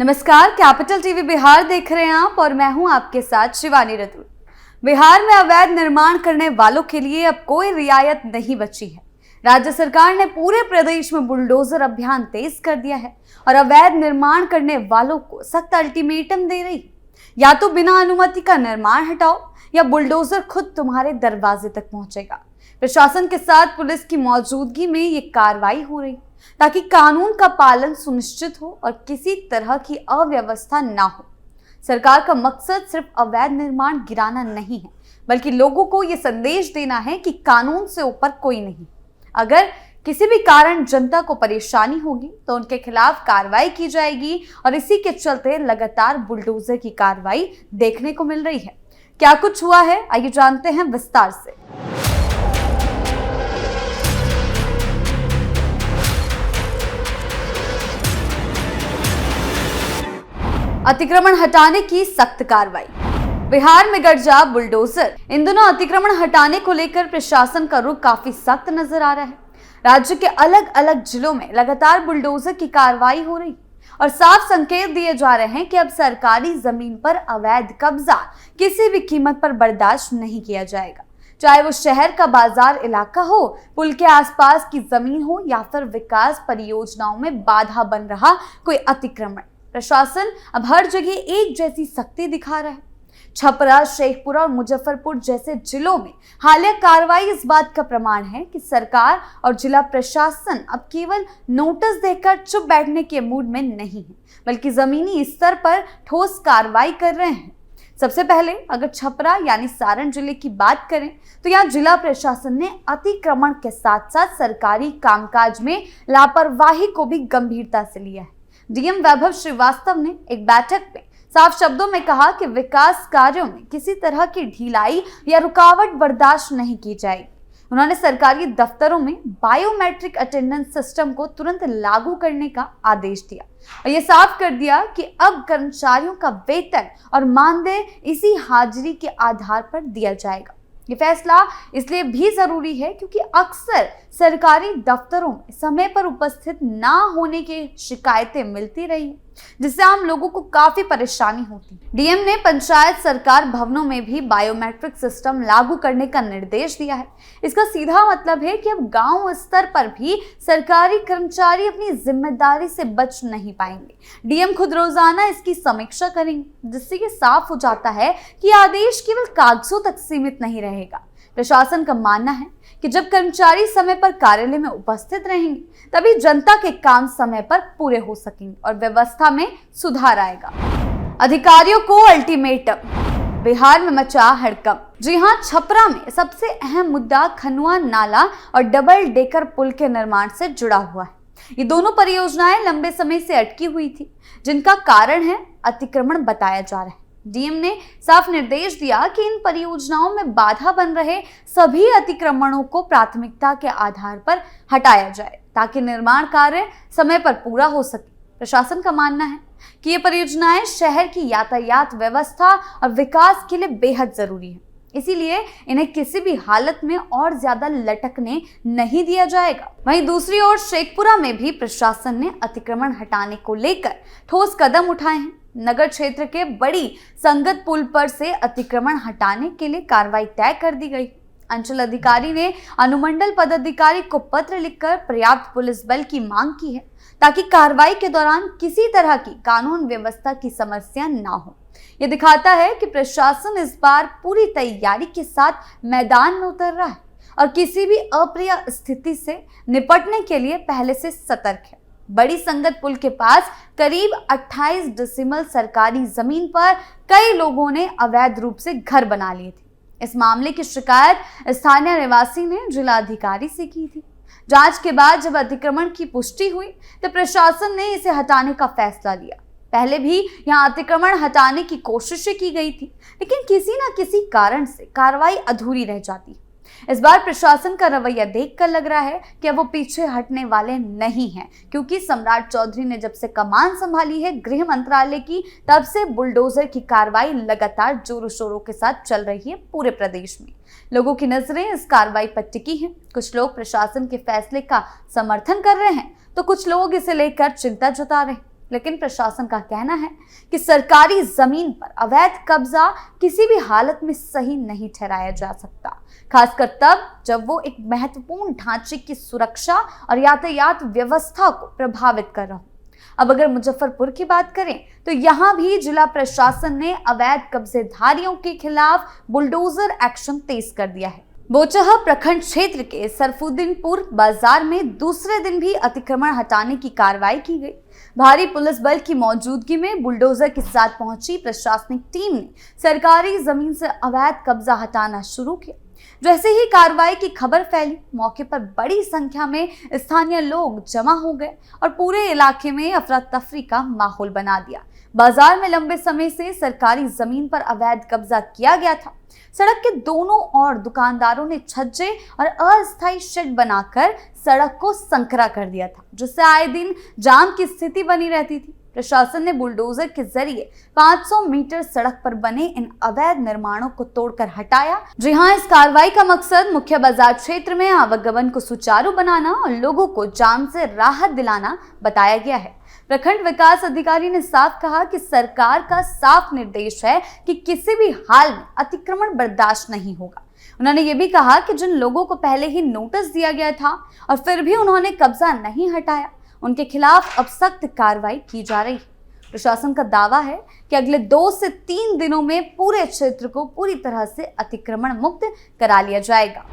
नमस्कार, capital TV Bihar देख रहे हैं आप और मैं हूं आपके साथ शिवानी रतूर। बिहार में अवैध निर्माण करने वालों के लिए अब कोई रियायत नहीं बची है। राज्य सरकार ने पूरे प्रदेश में बुलडोजर अभियान तेज कर दिया है और अवैध निर्माण करने वालों को सख्त अल्टीमेटम दे रही है। या तो बिना अनुमति का निर्माण हटाओ या बुलडोजर खुद तुम्हारे दरवाजे तक पहुंचेगा। प्रशासन के साथ पुलिस की मौजूदगी में ये कार्रवाई हो रही ताकि कानून का पालन सुनिश्चित हो और किसी तरह की अव्यवस्था ना हो। सरकार का मकसद सिर्फ अवैध निर्माण गिराना नहीं है, बल्कि लोगों को यह संदेश देना है कि कानून से ऊपर कोई नहीं। अगर किसी भी कारण जनता को परेशानी होगी तो उनके खिलाफ कार्रवाई की जाएगी और इसी के चलते लगातार बुलडोजर की कार्रवाई देखने को मिल रही है। क्या कुछ हुआ है, आइए जानते हैं विस्तार से। अतिक्रमण हटाने की सख्त कार्रवाई। बिहार में गरजा बुलडोजर। इन दिनों अतिक्रमण हटाने को लेकर प्रशासन का रुख काफी सख्त नजर आ रहा है। राज्य के अलग अलग जिलों में लगातार बुलडोजर की कार्रवाई हो रही और साफ संकेत दिए जा रहे हैं कि अब सरकारी जमीन पर अवैध कब्जा किसी भी कीमत पर बर्दाश्त नहीं किया जाएगा, चाहे वो शहर का बाजार इलाका हो, पुल के आसपास की जमीन हो या फिर विकास परियोजनाओं में बाधा बन रहा कोई अतिक्रमण। प्रशासन अब हर जगह एक जैसी सख्ती दिखा रहा है। छपरा, शेखपुरा और मुजफ्फरपुर जैसे जिलों में हालिया कार्रवाई इस बात का प्रमाण है कि सरकार और जिला प्रशासन अब केवल नोटिस देकर चुप बैठने के मूड में नहीं है, बल्कि जमीनी स्तर पर ठोस कार्रवाई कर रहे हैं। सबसे पहले अगर छपरा यानी सारण जिले की बात करें तो यहाँ जिला प्रशासन ने अतिक्रमण के साथ साथ सरकारी कामकाज में लापरवाही को भी गंभीरता से लिया है। डीएम वैभव श्रीवास्तव ने एक बैठक में साफ शब्दों में कहा कि विकास कार्यों में किसी तरह की ढिलाई या रुकावट बर्दाश्त नहीं की जाएगी। उन्होंने सरकारी दफ्तरों में बायोमेट्रिक अटेंडेंस सिस्टम को तुरंत लागू करने का आदेश दिया और ये साफ कर दिया कि अब कर्मचारियों का वेतन और मानदेय इसी हाजिरी के आधार पर दिया जाएगा। ये फैसला इसलिए भी जरूरी है क्योंकि अक्सर सरकारी दफ्तरों में समय पर उपस्थित ना होने की शिकायतें मिलती रही, जिससे आम लोगों को काफी परेशानी होती। डीएम ने पंचायत सरकार भवनों में भी बायोमेट्रिक सिस्टम लागू करने का निर्देश दिया है। इसका सीधा मतलब है कि अब गांव स्तर पर भी सरकारी कर्मचारी अपनी जिम्मेदारी से बच नहीं पाएंगे। डीएम खुद रोजाना इसकी समीक्षा करेंगे, जिससे ये साफ हो जाता है कि आदेश केवल कागजों तक सीमित नहीं रहेगा। प्रशासन का मानना है कि जब कर्मचारी समय पर कार्यालय में उपस्थित रहेंगे तभी जनता के काम समय पर पूरे हो सकेंगे और व्यवस्था में सुधार आएगा। अधिकारियों को अल्टीमेटम। बिहार में मचा हड़कंप। जी हां, छपरा में सबसे अहम मुद्दा खनुआ नाला और डबल डेकर पुल के निर्माण से जुड़ा हुआ है। ये दोनों परियोजनाएं लंबे समय से अटकी हुई थी, जिनका कारण है अतिक्रमण बताया जा रहा है। डीएम ने साफ निर्देश दिया कि इन परियोजनाओं में बाधा बन रहे सभी अतिक्रमणों को प्राथमिकता के आधार पर हटाया जाए ताकि निर्माण कार्य समय पर पूरा हो सके। प्रशासन का मानना है कि ये परियोजनाएं शहर की यातायात व्यवस्था और विकास के लिए बेहद जरूरी है, इसीलिए इन्हें किसी भी हालत में और ज्यादा लटकने नहीं दिया जाएगा। वहीं दूसरी ओर शेखपुरा में भी प्रशासन ने अतिक्रमण हटाने को लेकर ठोस कदम उठाए हैं। नगर क्षेत्र के बड़ी संगत पुल पर से अतिक्रमण हटाने के लिए कार्रवाई तय कर दी गई। अंचल अधिकारी ने अनुमंडल पदाधिकारी को पत्र लिखकर पर्याप्त पुलिस बल की मांग की है ताकि कार्रवाई के दौरान किसी तरह की कानून व्यवस्था की समस्या ना हो। यह दिखाता है कि प्रशासन इस बार पूरी तैयारी के साथ मैदान में उतर रहा है और किसी भी अप्रिय स्थिति से निपटने के लिए पहले से सतर्क है। बड़ी संगत पुल के पास करीब 28 डिसिमल सरकारी जमीन पर कई लोगों ने अवैध रूप से घर बना लिए थे। इस मामले की शिकायत स्थानीय निवासी ने जिलाधिकारी से की थी। जांच के बाद जब अतिक्रमण की पुष्टि हुई तो प्रशासन ने इसे हटाने का फैसला लिया। पहले भी यहां अतिक्रमण हटाने की कोशिशें की गई थी, लेकिन किसी न किसी कारण से कार्रवाई अधूरी रह जाती। इस बार प्रशासन का रवैया देखकर लग रहा है कि अब वो पीछे हटने वाले नहीं हैं, क्योंकि सम्राट चौधरी ने जब से कमान संभाली है गृह मंत्रालय की, तब से बुलडोजर की कार्रवाई लगातार जोरों शोरों के साथ चल रही है पूरे प्रदेश में। लोगों की नजरें इस कार्रवाई पर टिकी हैं। कुछ लोग प्रशासन के फैसले का समर्थन कर रहे हैं तो कुछ लोग इसे लेकर चिंता जता रहे हैं। लेकिन प्रशासन का कहना है कि सरकारी जमीन पर अवैध कब्जा किसी भी हालत में सही नहीं ठहराया जा सकता, खासकर तब जब वो एक महत्वपूर्ण ढांचे की सुरक्षा और यातायात व्यवस्था को प्रभावित कर रहा हो। अब अगर मुजफ्फरपुर की बात करें तो यहाँ भी जिला प्रशासन ने अवैध कब्जेधारियों के खिलाफ बुलडोजर एक्शन तेज कर दिया है। बोचहा प्रखंड क्षेत्र के सरफुद्दीनपुर बाजार में दूसरे दिन भी अतिक्रमण हटाने की कार्रवाई की गई। भारी पुलिस बल की मौजूदगी में बुलडोजर के साथ पहुंची प्रशासनिक टीम ने सरकारी जमीन से अवैध कब्जा हटाना शुरू किया। जैसे ही कार्रवाई की खबर फैली, मौके पर बड़ी संख्या में स्थानीय लोग जमा हो गए और पूरे इलाके में अफरा तफरी का माहौल बना दिया। बाजार में लंबे समय से सरकारी जमीन पर अवैध कब्जा किया गया था। सड़क के दोनों ओर दुकानदारों ने छज्जे और अस्थायी शेड बनाकर सड़क को संकरा कर दिया था, जिससे आए दिन जाम की स्थिति बनी रहती थी। प्रशासन ने बुलडोजर के जरिए 500 मीटर सड़क पर बने इन अवैध निर्माणों को तोड़कर हटाया। जी हां, इस कार्रवाई का मकसद मुख्य बाजार क्षेत्र में आवागमन को सुचारू बनाना और लोगों को जाम से राहत दिलाना बताया गया है। प्रखंड विकास अधिकारी ने साफ कहा कि सरकार का साफ निर्देश है कि किसी भी हाल में अतिक्रमण बर्दाश्त नहीं होगा। उन्होंने ये भी कहा कि जिन लोगों को पहले ही नोटिस दिया गया था और फिर भी उन्होंने कब्जा नहीं हटाया, उनके खिलाफ अब सख्त कार्रवाई की जा रही है। प्रशासन का दावा है कि अगले 2 से 3 दिनों में पूरे क्षेत्र को पूरी तरह से अतिक्रमण मुक्त करा लिया जाएगा।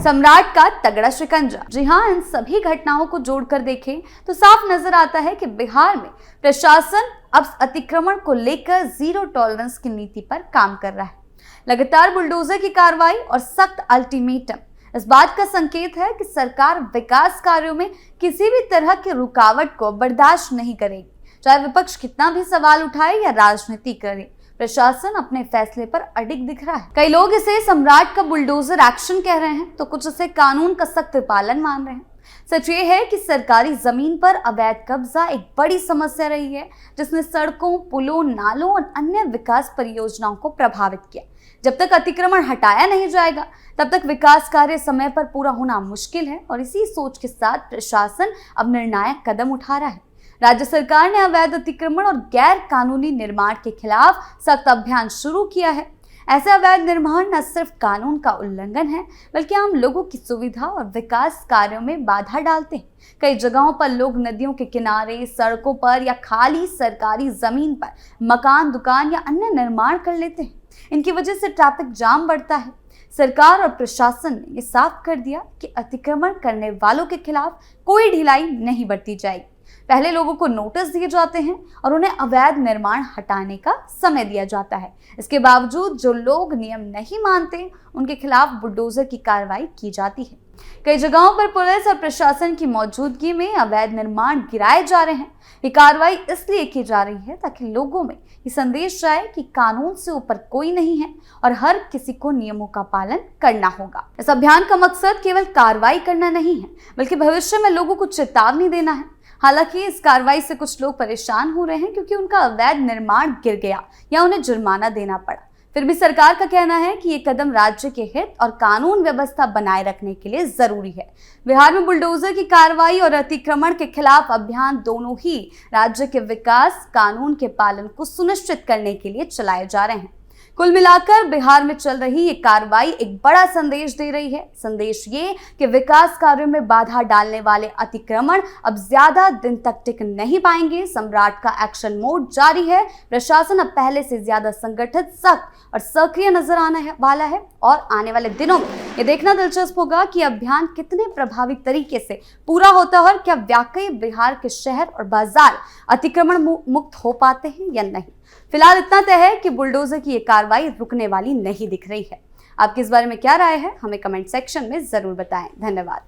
सम्राट का तगड़ा शिकंजा। जी हां, इन सभी घटनाओं को जोड़कर देखें तो साफ नजर आता है कि बिहार में प्रशासन अब अतिक्रमण को लेकर जीरो टॉलरेंस की नीति पर काम कर रहा है। लगातार बुलडोजर की कार्रवाई और सख्त अल्टीमेटम इस बात का संकेत है कि सरकार विकास कार्यों में किसी भी तरह की रुकावट को बर्दाश्त नहीं करेगी, चाहे विपक्ष कितना भी सवाल उठाए या राजनीति करे। प्रशासन अपने फैसले पर अडिग दिख रहा है। कई लोग इसे सम्राट का बुलडोजर एक्शन कह रहे हैं तो कुछ इसे कानून का सख्त पालन मान रहे हैं। सच ये है कि सरकारी जमीन पर अवैध कब्जा एक बड़ी समस्या रही है, जिसने सड़कों, पुलों, नालों और अन्य विकास परियोजनाओं को प्रभावित किया। जब तक अतिक्रमण हटाया नहीं जाएगा, तब तक विकास कार्य समय पर पूरा होना मुश्किल है और इसी सोच के साथ प्रशासन अब निर्णायक कदम उठा रहा है। राज्य सरकार ने अवैध अतिक्रमण और गैर कानूनी निर्माण के खिलाफ सख्त अभियान शुरू किया है। ऐसे अवैध निर्माण न सिर्फ कानून का उल्लंघन है, बल्कि आम लोगों की सुविधा और विकास कार्यों में बाधा डालते हैं। कई जगहों पर लोग नदियों के किनारे, सड़कों पर या खाली सरकारी जमीन पर मकान, दुकान या अन्य निर्माण कर लेते हैं। इनकी वजह से ट्रैफिक जाम बढ़ता है। सरकार और प्रशासन ने ये साफ कर दिया कि अतिक्रमण करने वालों के खिलाफ कोई ढिलाई नहीं बरती जाएगी। पहले लोगों को नोटिस दिए जाते हैं और उन्हें अवैध निर्माण हटाने का समय दिया जाता है। इसके बावजूद जो लोग नियम नहीं मानते, उनके खिलाफ बुलडोजर की कार्रवाई की जाती है। कई जगहों पर पुलिस और प्रशासन की मौजूदगी में अवैध निर्माण गिराए जा रहे हैं। ये कार्रवाई इसलिए की जा रही है ताकि लोगों में ये संदेश जाए कि कानून से ऊपर कोई नहीं है और हर किसी को नियमों का पालन करना होगा। इस अभियान का मकसद केवल कार्रवाई करना नहीं है, बल्कि भविष्य में लोगों को चेतावनी देना है। हालांकि इस कार्रवाई से कुछ लोग परेशान हो रहे हैं क्योंकि उनका अवैध निर्माण गिर गया या उन्हें जुर्माना देना पड़ा। फिर भी सरकार का कहना है कि ये कदम राज्य के हित और कानून व्यवस्था बनाए रखने के लिए जरूरी है। बिहार में बुलडोजर की कार्रवाई और अतिक्रमण के खिलाफ अभियान दोनों ही राज्य के विकास, कानून के पालन को सुनिश्चित करने के लिए चलाए जा रहे हैं। कुल मिलाकर बिहार में चल रही ये कार्रवाई एक बड़ा संदेश दे रही है। संदेश ये कि विकास कार्यों में बाधा डालने वाले अतिक्रमण अब ज्यादा दिन तक टिक नहीं पाएंगे। सम्राट का एक्शन मोड जारी है। प्रशासन अब पहले से ज्यादा संगठित, सख्त और सक्रिय नजर आने वाला है और आने वाले दिनों में ये देखना दिलचस्प होगा कि अभियान कितने प्रभावी तरीके से पूरा होता है और क्या वाकई बिहार के शहर और बाजार अतिक्रमण मुक्त हो पाते हैं या नहीं। फिलहाल इतना तय है कि बुलडोजर की ये कार्रवाई रुकने वाली नहीं दिख रही है। आपकी इस बारे में क्या राय है, हमें कमेंट सेक्शन में जरूर बताएं। धन्यवाद।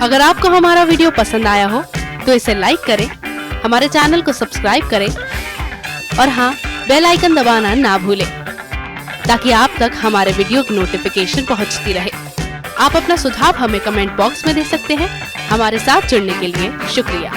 अगर आपको हमारा वीडियो पसंद आया हो तो इसे लाइक करें, हमारे चैनल को सब्सक्राइब करें और हाँ, बेल आइकन दबाना ना भूलें ताकि आप तक हमारे वीडियो की नोटिफिकेशन पहुंचती रहे। आप अपना सुझाव हमें कमेंट बॉक्स में दे सकते हैं। हमारे साथ जुड़ने के लिए शुक्रिया।